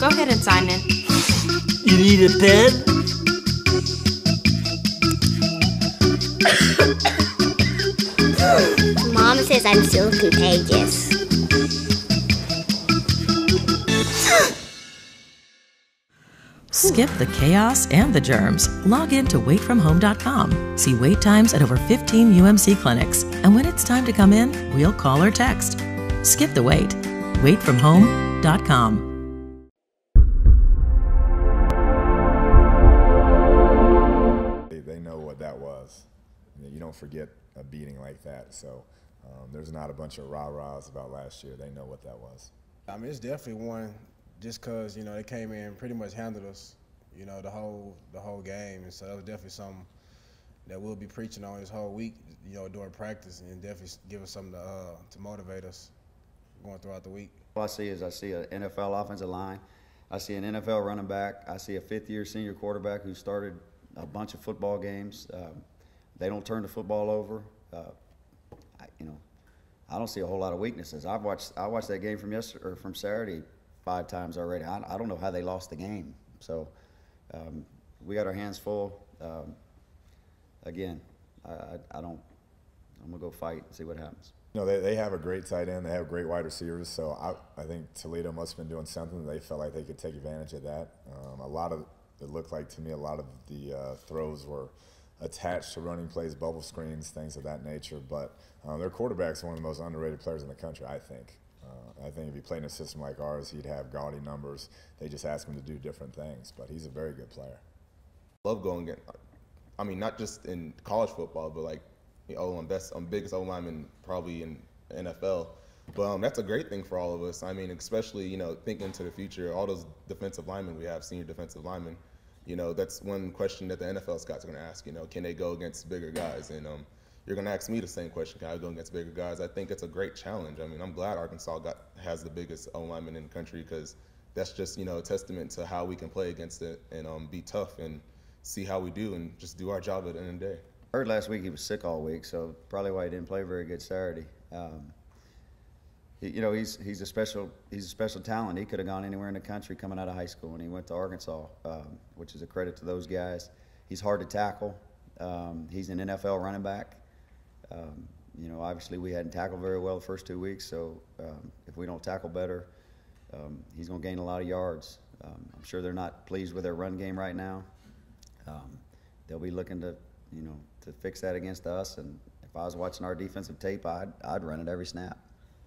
Go ahead and sign in. You need a pen? Mom says I'm so contagious. Skip the chaos and the germs. Log in to waitfromhome.com. See wait times at over 15 UMC clinics. And when it's time to come in, we'll call or text. Skip the wait. Waitfromhome.com. They know what that was. You don't forget a beating like that. So there's not a bunch of rah-rahs about last year. They know what that was. I mean, it's definitely one just because, you know, they came in and pretty much handled us, you know, the whole game. And so that was definitely something that we'll be preaching on this whole week, you know, during practice, and definitely give us something to motivate us going throughout the week. All I see is an NFL offensive line. I see an NFL running back. I see a fifth-year senior quarterback who started a bunch of football games. They don't turn the football over. I don't see a whole lot of weaknesses. I watched that game from Saturday 5 times already. I don't know how they lost the game. So we got our hands full. Again, I'm gonna go fight and see what happens. You know, they have a great tight end. They have great wide receivers. So I think Toledo must have been doing something. They felt like they could take advantage of that. It looked like to me a lot of the throws were attached to running plays, bubble screens, things of that nature. But their quarterback's one of the most underrated players in the country, I think. I think if he played in a system like ours, he'd have gaudy numbers. They just ask him to do different things. But he's a very good player. Love going against, I mean, not just in college football, but like, I'm biggest O-lineman probably in NFL. But that's a great thing for all of us. I mean, especially, you know, thinking to the future, all those defensive linemen we have, senior defensive linemen, you know, that's one question that the NFL scouts are going to ask, you know, can they go against bigger guys? And you're going to ask me the same question, can I go against bigger guys? I think it's a great challenge. I mean, I'm glad Arkansas has the biggest O-lineman in the country, because that's just, you know, a testament to how we can play against it and be tough and see how we do and just do our job at the end of the day. I heard last week he was sick all week, so probably why he didn't play very good Saturday. You know, he's a special talent. He could have gone anywhere in the country coming out of high school, and he went to Arkansas, which is a credit to those guys. He's hard to tackle. He's an NFL running back. You know, obviously we hadn't tackled very well the first 2 weeks, so if we don't tackle better, he's going to gain a lot of yards. I'm sure they're not pleased with their run game right now. They'll be looking to, you know, to fix that against us. And if I was watching our defensive tape, I'd run it every snap.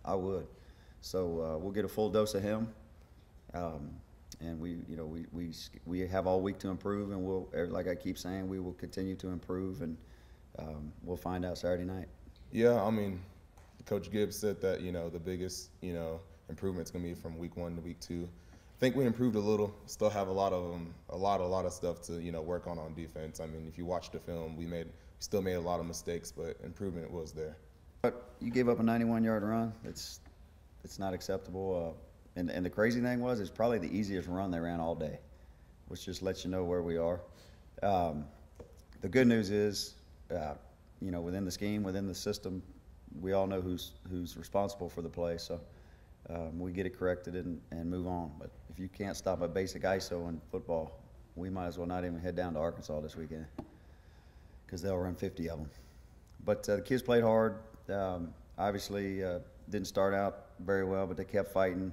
I would. So we'll get a full dose of him, and we have all week to improve, and we'll, like I keep saying, we will continue to improve, and we'll find out Saturday night. Yeah, I mean, Coach Gibbs said that, you know, the biggest, you know, improvement's gonna be from week 1 to week 2. I think we improved a little. Still have a lot of stuff to, you know, work on defense. I mean, if you watch the film, we still made a lot of mistakes, but improvement was there. But you gave up a 91-yard run. It's not acceptable. And the crazy thing was, it's probably the easiest run they ran all day, which just lets you know where we are. The good news is, you know, within the scheme, within the system, we all know who's responsible for the play. So we get it corrected and move on. But if you can't stop a basic ISO in football, we might as well not even head down to Arkansas this weekend, because they'll run 50 of them. But the kids played hard. Obviously didn't start out very well, but they kept fighting.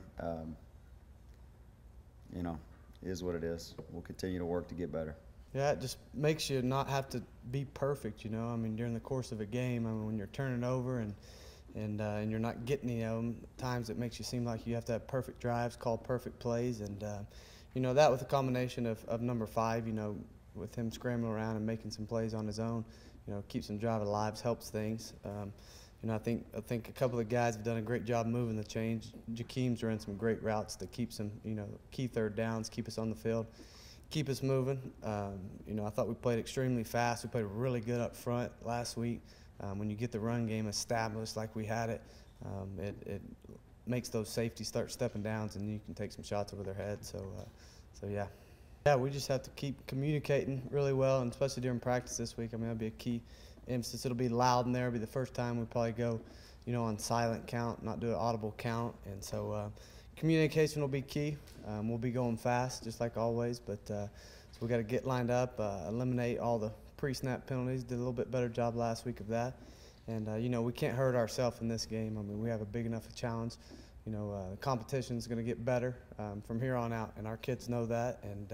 You know, it is what it is. We'll continue to work to get better. Yeah, it just makes you not have to be perfect, you know. I mean, during the course of a game, I mean, when you're turning over and you're not getting, you know, times it makes you seem like you have to have perfect drives, call perfect plays, and you know, that with a combination of number 5, you know, with him scrambling around and making some plays on his own, you know, keeps him driving lives, helps things. You know, I think a couple of guys have done a great job moving the chains. Jakeem's ran some great routes that keeps him, you know, key third downs, keep us on the field, keep us moving. You know, I thought we played extremely fast. We played really good up front last week. When you get the run game established like we had it, it makes those safeties start stepping downs, and you can take some shots over their head. So yeah. Yeah, we just have to keep communicating really well, and especially during practice this week. I mean, that'll be a key emphasis. It'll be loud in there. It'll be the first time we probably go, you know, on silent count, not do an audible count. And so communication will be key. We'll be going fast, just like always, but so we got to get lined up, eliminate all the pre-snap penalties. Did a little bit better job last week of that. And, we can't hurt ourselves in this game. I mean, we have a big enough challenge. The competition is going to get better from here on out, and our kids know that. And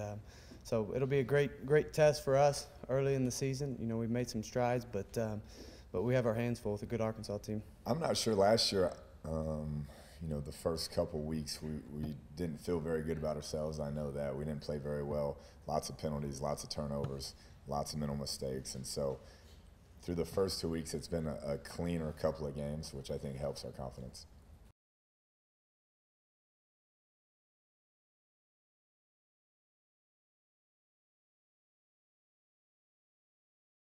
so it'll be a great test for us early in the season. We've made some strides, but we have our hands full with a good Arkansas team. I'm not sure last year, the first couple weeks we didn't feel very good about ourselves. I know that. We didn't play very well. Lots of penalties, lots of turnovers, lots of mental mistakes. And so through the first 2 weeks, it's been a cleaner couple of games, which I think helps our confidence.